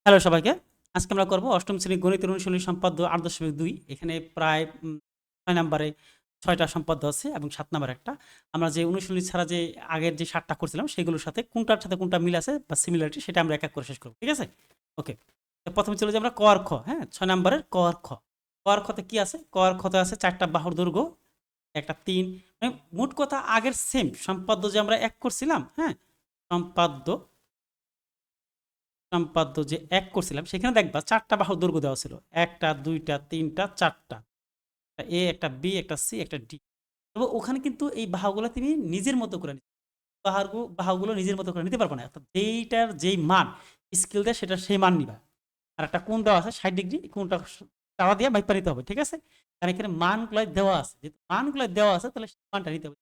Hello সবাইকে। আজকে আমরা করব অষ্টম শ্রেণী গণিতের অনুশীলনী সম্পাদ্য ৮.২। এখানে প্রায় ৬ নাম্বারে ৬ টা সম্পাদ্য আছে এবং ৭ নাম্বার একটা। আমরা যে অনুশীলনী ছাড়া যে আগের যে ৭ টা করছিলাম সেগুলোর সাথে কোনটার সাথে কোনটা মিল আছে বা সিমিলারিটি সেটা আমরা এক, এক করে শেষ করব। ঠিক আছে? ওকে। তো ১ম এ চলে যাই আমরা ক আর খ, হ্যাঁ? ৬ নাম্বারের ক আর খ। ক আর খতে কি আছে? ক আর খতে আছে ৪ টা বাহুর দৈর্ঘ্য, একটা ৩ মানে মোট কথা আগের সেম সম্পাদ্য যে আমরা এক করছিলাম, হ্যাঁ? সম্পাদ্য সম্পাদ্য যে এক করছিলাম সেখানে দেখবা ৪ টা বাহুর দৈর্ঘ্য দেওয়া ছিল। ১ টা, ২ টা, ৩ টা, ৪ টা। একটা এ, একটা বি, একটা সি, একটা ডি। তবে ওখানে কিন্তু এই বাহুগুলো তুমি নিজের মতো করে বাহুগুলো নিজের মতো করে নিতে পারবে না। অর্থাৎ যেইটার যেই মান স্কেল দেয় সেটার সেই মান নিবা। আর একটা কোণ দেওয়া আছে ৬০ ডিগ্রি, কোণটা তাড়া দিয়ে মাইপা নিতে হবে। ঠিক আছে? কারণ এখানে মানগুলাই দেওয়া আছে। যেহেতু মানগুলাই দেওয়া আছে তাহলে সেই মানটা নিতে হবে।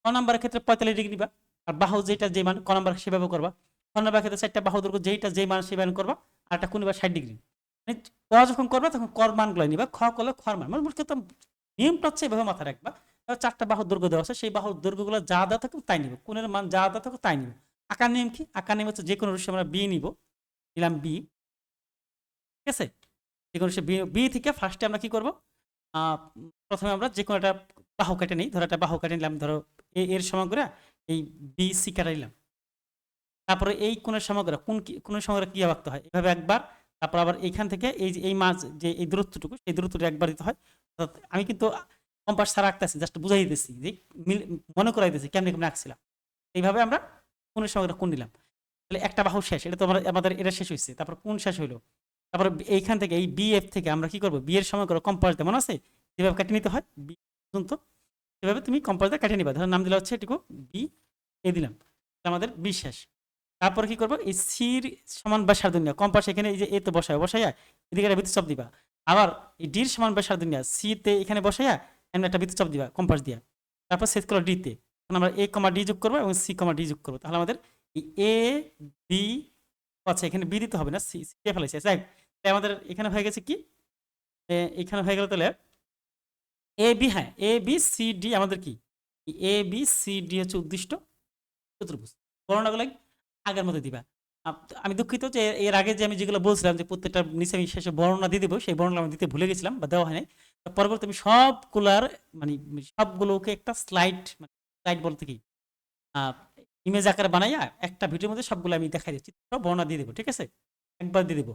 ক নাম্বারের ক্ষেত্রে ৪৫ ডিগ্রি নিবা। আর বাহু যেটা যে মান ক নাম্বার সেভাবে করবা। খ নাম্বারের ক্ষেত্রে ৪ টা বাহু দৈর্ঘ্য যেইটা যে মান সেই মান করবা। আর একটা কোণ নিবা ৬০ ডিগ্রি। মানে ক যখন করবা তখন কর মানগুলাই নিবা। খ করলে খর মান। মানে মূল কথা নিয়মটা হচ্ছে এভাবে মাথায় রাখবা। ৪ টা বাহুর দৈর্ঘ্য দেওয়া আছে সেই বাহুর দৈর্ঘ্যগুলো যা দেওয়া থাকবে তাই নিব। কোণের মান যা দেওয়া থাকবে তাই নিব। আকার নিয়ম কি? আকার নিয়ম হচ্ছে যেকোনো রশ্মি আমরা বি নিব। নিলাম বি। ঠিক আছে? যেকোনো রশ্মি বি থেকে ফার্স্টে আমরা কি করব? আ প্রথমে আমরা যেকোনো একটা বাহু কেটে নেই। ধরো একটা বাহু কেটে নিলাম। ধরো এর সমান করে এই বি সি কেটে নিলাম। তারপরে এই কোণের সমগ্র কোণের সমগ্র কি আঁকতে হয়? এভাবে একবার, তারপর আবার এইখান থেকে এই যে এই মাঝ যে এই দূরত্বটুকু সেই দূরত্বটা একবার দিতে হয়। অর্থাৎ আমি কিন্তু কম্পাস ছাড়া আঁকতেছি, জাস্ট বুঝাই দিতেছি যে মনে করাই দিতেছি কেমনে কেমনে আঁকছিলাম। এইভাবে আমরা কোণের সমগ্র কোণ নিলাম। তাহলে একটা বাহু শেষ। এটা তো আমাদের এটা শেষ হইছে। তারপর কোণ শেষ হইলো। তারপরে এইখান থেকে এই বি এফ থেকে আমরা কি করব? বি এর সমগ্র কম্পাস দিয়ে মনে আছে? যেভাবে কেটে নিতে হয় বি পর্যন্ত, এভাবে তুমি কম্পাস দিয়ে কেটে নিবা। ধরো নাম দিলা হচ্ছে এটুকু বি, এ দিলাম। আমাদের বি শেষ। তারপরে কি করবো? এই সির সমান ব্যাসার্ধ নিয়ে কম্পাস এখানে এই যে এতে বসাইয়া এদিকে একটা বৃত্তচাপ দিবা। আবার এই ডির সমান ব্যাসার্ধ নিয়ে সিতে এখানে বসাইয়া এমন একটা বৃত্তচাপ দিবা কম্পাস দিয়া। তারপর শেষ করো ডিতে। তখন আমরা এ কমা ডি যোগ করবো এবং সি কমা ডি যোগ করবো। তাহলে আমাদের এই এ বি, আচ্ছা এখানে বি দিতে হবে না, সি দিয়ে ফেলেছে। যাই হোক, তাই আমাদের এখানে হয়ে গেছে কি? এখানে হয়ে গেল তাহলে এ বি, হ্যাঁ এ বি সি ডি আমাদের কি? এ বি সি ডি হচ্ছে উদ্দিষ্ট চতুর্ভুজ। বর্ণনাগুলো আগের মতো দিবা। আমি দুঃখিত যে এর আগে যে আমি যেগুলো বলছিলাম যে প্রত্যেকটা নিচে আমি শেষে বর্ণনা দিয়ে দেবো, সেই বর্ণনা আমি দিতে ভুলে গেছিলাম বা দেওয়া হয় নাই। পরবর্তী আমি সবগুলার মানে সবগুলোকে একটা স্লাইড বলতে কি ইমেজ আকারে বানাইয়া একটা ভিডিওর মধ্যে সবগুলো আমি দেখাই দিচ্ছি, সব বর্ণনা দিয়ে দেবো। ঠিক আছে? একবার দিয়ে দেবো।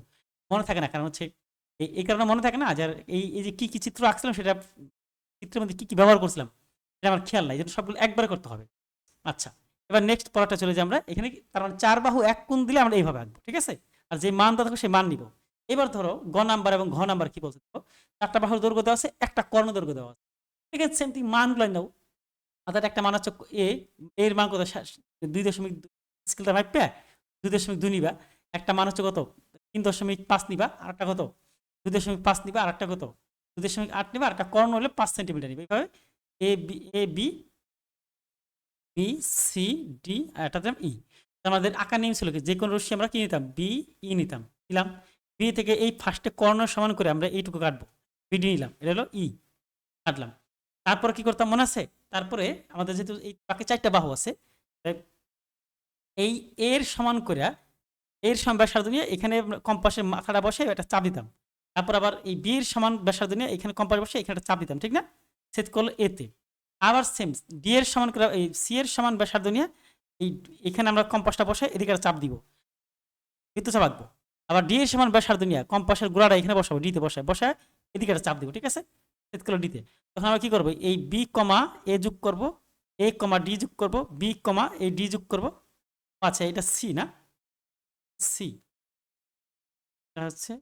মনে থাকে না, কারণ হচ্ছে এই কারণে মনে থাকে না যে এই যে কি কি চিত্র আঁকছিলাম সেটা চিত্রের মধ্যে কি কি ব্যবহার করছিলাম এটা আমার খেয়াল নাই, যেটা সবগুলো একবারে করতে হবে। আচ্ছা, এবার নেক্সট পড়াটা চলে যাই আমরা। এখানে তার মানে ৪ বাহু এক কোণ দিলে আমরা এইভাবে আঁকবো। ঠিক আছে? আর যে মান দেওয়া থাকবে সেই মান নিব। এবার ধরো গ নাম্বার এবং ঘ নাম্বার কি বলছে দেখো। ৪ টা বাহুর দৈর্ঘ্য দেওয়া আছে, একটা কর্ণ দৈর্ঘ্য দেওয়া আছে। ঠিক আছে? সেম থিং মানগুলো নাও। অর্থাৎ একটা মান হচ্ছে এ, এর মান কত? ২.২ স্কেলটা মাইপা ২.২ নিবা। একটা মান হচ্ছে কত? ৩.৫ নিবা। আরেকটা কত? ২.৫ নিবা। আরেকটা কত? ২.৮ নিবা। আর একটা কর্ণ হলে ৫ সেন্টিমিটার নিবা। এইভাবে A B B C D আর একটা দিলাম ই। আমাদের আঁকার নিয়ম ছিল কি? যে কোনো রশ্মি আমরা কি নিতাম? বি ই নিতাম। নিলাম। বি থেকে এই ফার্স্টে কর্ণ সমান করে আমরা এইটুকু কাটবো। বিডি নিলাম। এটা হলো ই, কাটলাম। তারপরে কি করতাম মনে আছে? তারপরে আমাদের যেহেতু এই বাকি ৪ টা বাহু আছে, এই এর সমান করে এর সমান ব্যাসার্ধ নিয়ে এখানে কম্পাসের মাথাটা বসে একটা চাপ দিতাম। তারপর আবার এই বি এর সমান ব্যাসার্ধ নিয়ে এখানে কম্পাস বসে এখানে একটা চাপ দিতাম। ঠিক না? সেট করলো এতে। আবার সেম ডি এর সমান করে এই সি এর সমান ব্যাসার্ধ নিয়ে এই এখানে আমরা কম্পাসটা বসে এদিকে একটা চাপ দিব, বৃত্তচাপ আঁকবো। আবার ডি এর সমান ব্যাসার্ধ নিয়ে কম্পাসের গোড়াটা এখানে বসাবো, ডিতে বসায় এদিকে একটা চাপ দিব। ঠিক আছে? সেট করলো ডিতে। তখন আমরা কি করবো? এই বি কমা এ যোগ করবো, এ কমা ডি যোগ করবো, বি কমা এ ডি যোগ করবো। আচ্ছা এটা সি না? সি এটা হচ্ছে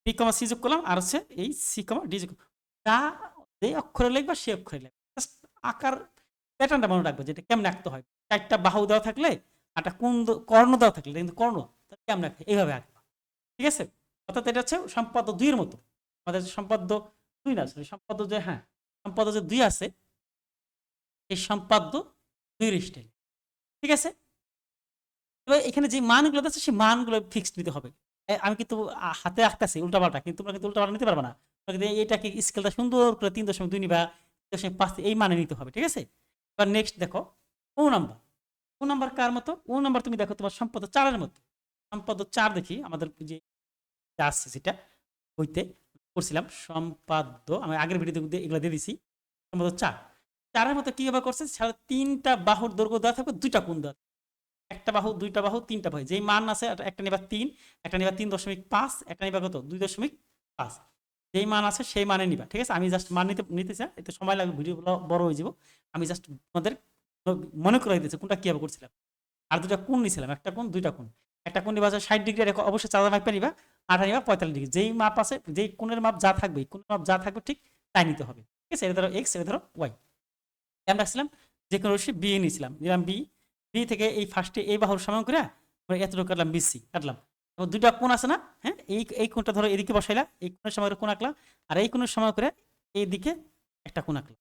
বি কমা সি যোগ করলাম, আর হচ্ছে এই সি কমা ডি যোগ যা যে অক্ষরে লিখবা সে অক্ষরে লিখবা। জাস্ট আকার প্যাটার্নটা মনে রাখবে যেটা কেমন আঁকতে হয়। ৪ টা বাহু দেওয়া থাকলে একটা কোণ কর্ণ দেওয়া থাকলে কিন্তু কর্ণ কেমন আঁকবে এইভাবে আঁকবা। ঠিক আছে? অর্থাৎ এটা হচ্ছে সম্পাদ্য ২ এর মতো। আমাদের সম্পাদ্য ২ না, সরি সম্পাদ্য যে, হ্যাঁ সম্পাদ্য যে ২ আছে এই সম্পাদ্য ২ এর স্টাইল। ঠিক আছে? এবার এখানে যে মানগুলো আছে সেই মানগুলো ফিক্সড নিতে হবে। আমি কিন্তু হাতে আঁকতেছি উল্টাপাল্টা, কিন্তু তোমরা কিন্তু উল্টাপাল্টা নিতে পারবে না। এটাকে স্কেলটা সুন্দর করে 3.2 নিবা, 3.5 এই মানে নিতে হবে, ঠিক আছে? এবার নেক্সট দেখো ও নাম্বার। ও নাম্বার কার মতো? ও নাম্বার তুমি দেখো তোমার সম্পদ 4-এর মতো। সম্পদ 4 দেখি আমাদের যে আসছে সেটা হইতে করছিলাম সম্পাদ্য, আমি আগের ভিডিওতে এগুলো দিয়ে দিছি। সম্পদ 4, 4-এর মতো কিভাবে করছে? সাড়ে 3টা বাহুর দৈর্ঘ্য দেওয়া থাকবে, 2টা কোণ দেওয়া থাকবে। একটা বাহু, 2টা বাহু, 3টা বাহু, যেই মান আছে একটা নিবা 3, একটা নিবা 3.5, একটা নিবা কত 2.5, যেই মান আছে সেই মানে নিবা, ঠিক আছে? আমি জাস্ট মান নিতে চাই, এতে সময় লাগবে, ভিডিওগুলো বড় হয়ে যাব। আমি জাস্ট তোমাদের মনে করে দিতেছি কোনটা কিভাবে করছিলাম। আর 2টা কোণ নিছিলাম, একটা কোণ 2টা কোণ। একটা কোণ নিবা 60 ডিগ্রি, অবশ্যই চাঁদা মাপটা নিবা। আটা নিবা 45 ডিগ্রি, যেই মাপ আছে, যেই কোণের মাপ যা থাকবে, কোণের মাপ যা থাকবে ঠিক তাই নিতে হবে, ঠিক আছে? এটা ধরো এক্স, এটা ধরো ওয়াই। আমি রাখছিলাম যে কোনো রশ্মি বি নিয়েছিলাম, নিলাম বি। বি থেকে এই ফার্স্টে এই বাহুর সমান করে আমরা এতটুকু কাটলাম, বিসি কাটলাম। এবং 2টা কোণ আছে না? হ্যাঁ, এই কোণটা ধরো এদিকে বসাইলা, এই কোণের সময় কোণ আঁকলা, আর এই কোণের সময় করে এইদিকে একটা কোণ আঁকলা।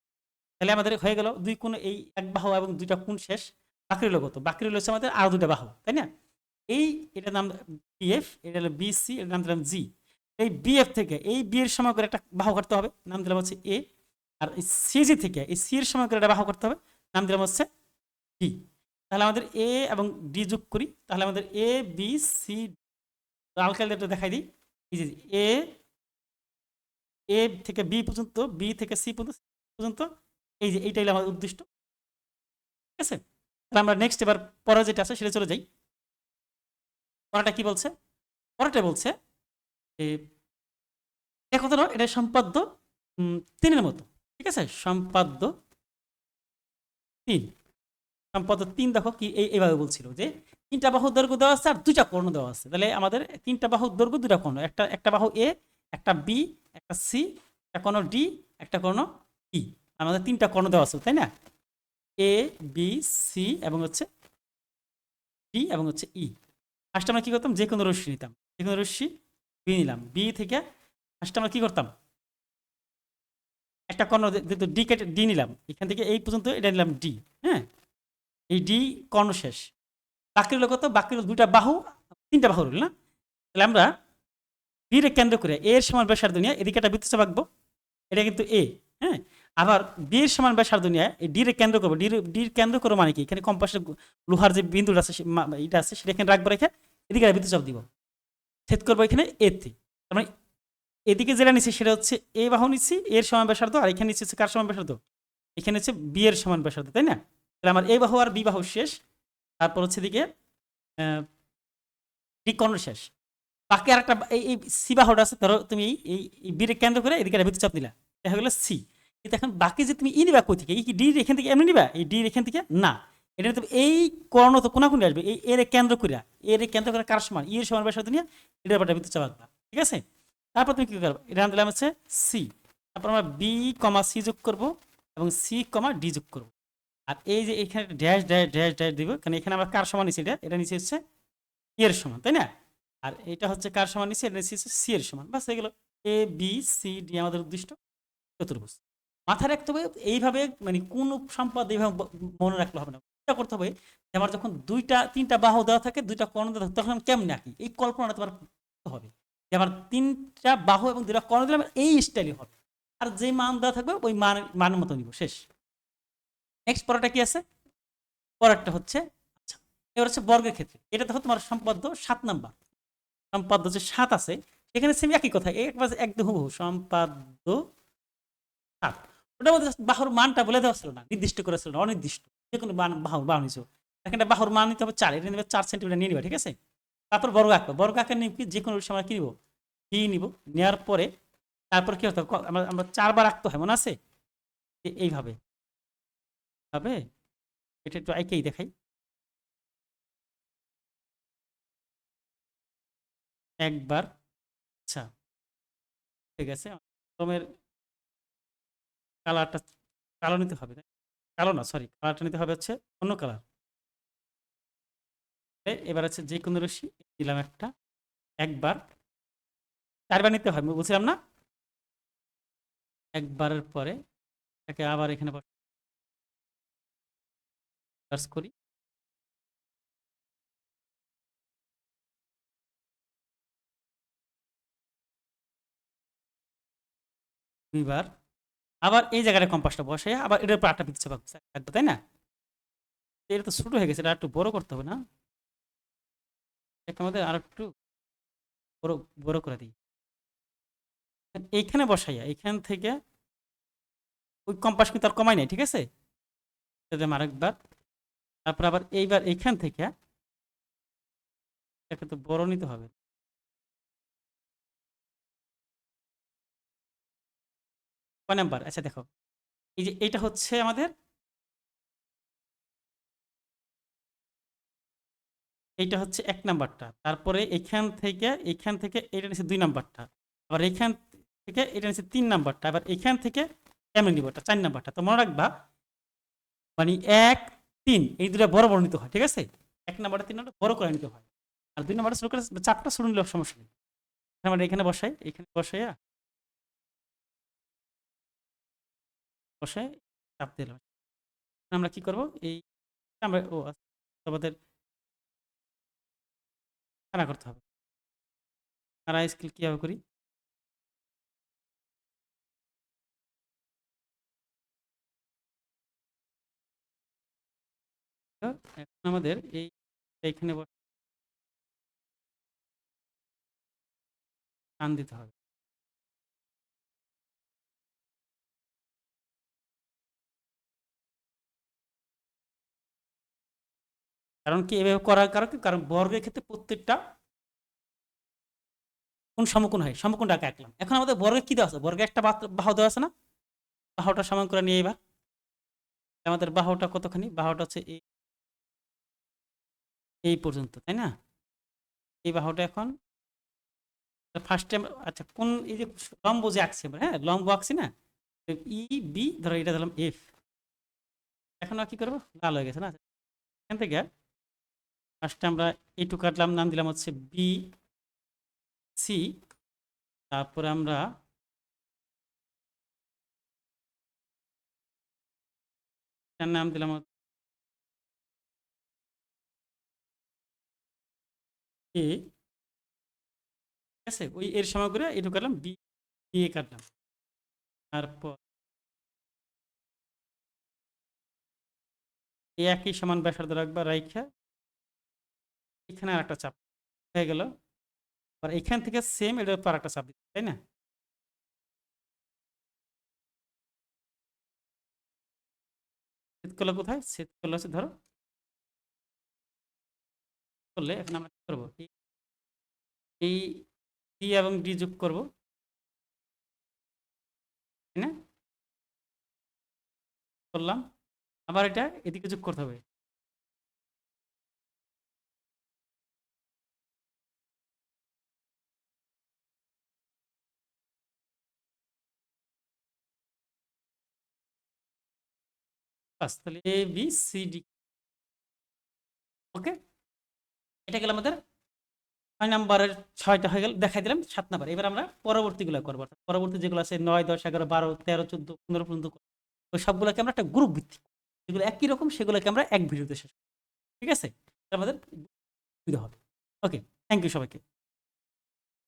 তাহলে আমাদের হয়ে গেল 2 কোণ, এই এক বাহু এবং 2টা কোণ শেষ। বাকি রইল কত? বাকি রইল আমাদের আরো 2টা বাহু, তাই না? এই এটার নাম বিএফ, এটা হলো বিসি, এটার নাম দিলাম জি। এই বিএফ থেকে এই বি এর সময় করে একটা বাহু কাটতে হবে, নাম দিলাম হচ্ছে এ। আর এই সিজি থেকে এই সি এর সময় করে একটা বাহু করতে হবে, নাম দিলাম হচ্ছে ডি। তাহলে আমাদের এ এবং ডি যোগ করি, তাহলে আমাদের এ বি সি, লাল কালিটা দেখাই দিই। এই যে এ, এ থেকে বি পর্যন্ত, বি থেকে সি পর্যন্ত, এই যে এইটাই হলো আমাদের উদ্দিষ্ট, ঠিক আছে? তাহলে আমরা নেক্সট এবার পরে যেটা আছে সেটা চলে যাই। পরেরটা কি বলছে? পরেরটা বলছে যে দেখো তো, এটা সম্পাদ্য 3-এর মতো, ঠিক আছে? সম্পাদ্য 3, সম্পাদ্য 3 দেখো কি এইভাবে বলছিল যে 3টা বাহুর দৈর্ঘ্য দেওয়া আছে আর 2টা কর্ণ দেওয়া আছে। তাহলে আমাদের 3টা বাহুর দৈর্ঘ্য, 2টা কর্ণ, একটা বাহু এ, একটা বি, একটা সি, একটা কর্ণ ডি, একটা কর্ণ ই। আমাদের 3টা কর্ণ দেওয়া আছে, তাই না? এ বি সি এবং হচ্ছে ডি এবং হচ্ছে ই। ফার্স্ট আমরা কি করতাম? যে কোনো রশ্মি নিতাম, যে কোনো রশ্মি বি নিলাম। বি থেকে ফার্স্ট আমরা কি করতাম? একটা কর্ণ যেহেতু ডি কেটে ডি নিলাম, এখান থেকে এই পর্যন্ত এটা নিলাম ডি। হ্যাঁ, এই ডি কর্ণ শেষ। বাকি রইল কত? বাকি রইল 2টা বাহু, 3টা বাহু রইল না? তাহলে আমরা বি রে কেন্দ্র করে এ এর সমান ব্যাসার্ধ নিয়ে এদিকে একটা বৃত্তচাপ আঁকবো, এটা কিন্তু এ। হ্যাঁ, আবার বি এর সমান ব্যাসার্ধ নিয়ে এই ডি রে কেন্দ্র করবো। ডির কেন্দ্র করবো মানে কি? এখানে কম্পাসের লোহার যে বিন্দুটা আছে, এটা আছে, সেটা এখানে রাখবো, রেখে এদিকে বৃত্তচাপ দিব, ছেদ করবো এখানে এ তে। তার মানে এদিকে যেটা নিচ্ছি সেটা হচ্ছে এ বাহু নিচ্ছি, এর সমান ব্যাসার্ধ, আর এখানে নিচ্ছি হচ্ছে কার সমান ব্যাসার্ধ? এখানে হচ্ছে বি এর সমান ব্যাসার্ধ, তাই না? তাহলে আমার এ বাহু আর বি বাহু শেষ। তারপর হচ্ছে দিকে ডি কর্ণ শেষ। বাকি আরেকটা এই সি বাহুটা আছে, ধরো তুমি এই বি রে কেন্দ্র করে এদিকে একটা বৃত্তচাপ দিলা, এটা হয়ে গেল সি। কিন্তু এখন বাকি যে তুমি ই নিবা কই থেকে? এই কি ডি এখান থেকে এমনি নিবা? এই ডি এখান থেকে না, এটা তুমি এই কর্ণ তো কোনাকুনি আসবে, এই এর কেন্দ্র কইরা, এর কেন্দ্র করে কার সমান? ই এর সমান ব্যাসার্ধ নিয়ে এটার উপর একটা বৃত্তচাপ আঁকবা, ঠিক আছে? তারপর তুমি কি করবে? এটা নাম দিলাম হচ্ছে সি। তারপর আমরা বি কমা সি যোগ করব এবং সি কমা ডি যোগ করব। আর এই যে এখানে ড্যাশ ড্যাশ ড্যাশ ড্যাশ দিব, কারণ এখানে আমরা কার সমান নিচ্ছি? এটা নিচে হচ্ছে ই এর সমান, তাই না? আর এটা হচ্ছে কার সমান নিচ্ছি? এটা নিচ্ছি সি এর সমান। বাস হয়ে গেল। এ বি সি ডি আমাদের উদ্দিষ্ট চতুর্ভুজ। মাথায় রাখতে হবে এইভাবে, মানে কোন সম্পদ এইভাবে মনে রাখলে হবে না। এটা করতে হবে যে আমার যখন 2টা 3টা বাহু দেওয়া থাকে, 2টা কর্ণ দেওয়া থাকে, তখন আমি কেমন আঁকি এই কল্পনাটা তোমার করতে হবে যে আমার 3টা বাহু এবং 2টা কর্ণ দিলাম, এই স্টাইলে হবে। আর যে মান দেওয়া থাকবে ওই মানের মতো নিব, শেষ। নেক্সট পরেরটা কি আছে? পরেরটা হচ্ছে, আচ্ছা, এবার হচ্ছে বর্গের ক্ষেত্রে। এটা দেখো তোমার সম্পাদ্য 7 নাম্বার। সম্পাদ্য যে 7 আছে সেখানে সেম একই কথা, একদম হুবহু সম্পাদ্য 7। ওটার মধ্যে বাহুর মানটা বলে দেওয়া ছিল না, নির্দিষ্ট করে ছিল না, অনির্দিষ্ট। যে কোনো বাহু নিছো, এখানে বাহুর মান নিতে হবে 4, এটা নেবে 4 সেন্টিমিটার নিয়ে নিবা, ঠিক আছে? তারপর বর্গ আঁকবো, বর্গ আঁকার নিয়ে কি? যে কোনো সময় কি নিব? ডি নিব। নেওয়ার পরে তারপর কি হতে হবে? আমরা 4বার আঁকতে হয়, মনে আছে? এইভাবে ভাবে এটা একটু আঁকেই দেখাই। একবার, আচ্ছা, ঠিক আছে। কলমের কালারটা কালো নিতে হবে, তাই? কালো না, সরি, কালারটা নিতে হবে হচ্ছে অন্য কালার। এবার হচ্ছে যে কোনো রশ্মি দিলাম একটা, একবার, 4বার নিতে হয়, বলছিলাম না? একবারের পরে এটাকে আবার এখানে সার্চ করি। দুইবার আবার এই জায়গাটা কম্পাসটা বসাই আবার এটার উপর আটটা পিচ্ছে থাকবে, তাই না? এটা তো ছোট হয়ে গেছে, এটা একটু বড় করতে হবে না? এটা আমাদের আর একটু বড় বড় করে দিই। এইখানে বসাইয়া এইখান থেকে ওই কম্পাস কিন্তু আর কমাই নাই, ঠিক আছে? এটা আরেকবার, তারপর আবার এইবার এইখান থেকে এটা তো বড় নিতে হবে। কয় নাম্বার? আচ্ছা দেখো, এই যে এইটা হচ্ছে আমাদের, এইটা হচ্ছে ১ নাম্বারটা। তারপরে এইখান থেকে এটা নিচ্ছে ২ নাম্বারটা। আবার এইখান থেকে এটা নিচ্ছে ৩ নাম্বারটা। আবার এইখান থেকে এমনি নিব এটা ৪ নাম্বারটা। তো মনে রাখবা মানে ১, ৩ এই ২ টা বড়, বড় নিতে হয়। ঠিক আছে? ১ নাম্বারটা ৩ নাম্বারটা বড় করে নিতে হয়। আর ২ নাম্বারটা ছোট করে ৪ টা ছোট নিলেও সমস্যা নেই। আমরা এখানে বসাই, এখানে বসাইয়া বসায় চাপ দিলাম। আমরা কি করব? এই আমরা আমাদের খাড়া করতে হবে। খাড়া স্কেল কিভাবে করি? তো এখন আমাদের এইখানে টান দিতে হবে। কারণ কি এভাবে করার কারণ কি? কারণ বর্গের ক্ষেত্রে প্রত্যেকটা কোণ সমকোণ হয়। সমকোণটাকে আঁকলাম। এখন আমাদের বর্গে কি দেওয়া আছে? বর্গে একটা বাহু দেওয়া আছে না? বাহুটা সমান করে নিয়ে এবার আমাদের বাহুটা কতখানি? বাহুটা হচ্ছে এই পর্যন্ত, তাই না? এই বাহুটা এখন ফার্স্ট টাইম, আচ্ছা কোন এই যে লম্ব যে আঁকছি আমরা, হ্যাঁ লম্ব আঁকছি না? ই বি ধরো এটা ধরলাম এফ। এখন আর কি করবো? লাল হয়ে গেছে না? এখান থেকে ফার্স্টে আমরা এইটুকু কাটলাম, নাম দিলাম হচ্ছে বি সি। তারপরে আমরা এটার নাম দিলাম এ। ঠিক আছে? ওই এর সময় করে এইটুকু কাটলাম, বি এ কাটলাম। তারপর এই একই সমান ব্যাসার্ধ রাখবা, রাইখা এখানে আর একটা চাপ হয়ে গেল। আর এখান থেকে সেম এটার উপর একটা চাপ দিতে, তাই না? ছেদ করলো কোথায়? ছেদ করলো হচ্ছে ধরো করলে এখন আমরা কি করবো? এই ডি এবং ডি যোগ করব, তাই না? করলাম। আবার এটা এদিকে যোগ করতে হবে। বাস তাহলে এ বি সি ডি। ওকে, এটা গেল আমাদের ৬ নাম্বারের ৬টা হয়ে গেল, দেখাই দিলাম ৭ নাম্বার। এবার আমরা পরবর্তীগুলো করবো। পরবর্তী যেগুলো আছে ৯, ১০, ১১, ১২, ১৩, ১৪, ১৫ পর্যন্ত ওই সবগুলোকে আমরা একটা গ্রুপ ভিত্তিক, যেগুলো একই রকম সেগুলোকে আমরা এক ভিডিওতে শেষ করব। ঠিক আছে? এটা আমাদের সুবিধা হবে। ওকে, থ্যাংক ইউ সবাইকে।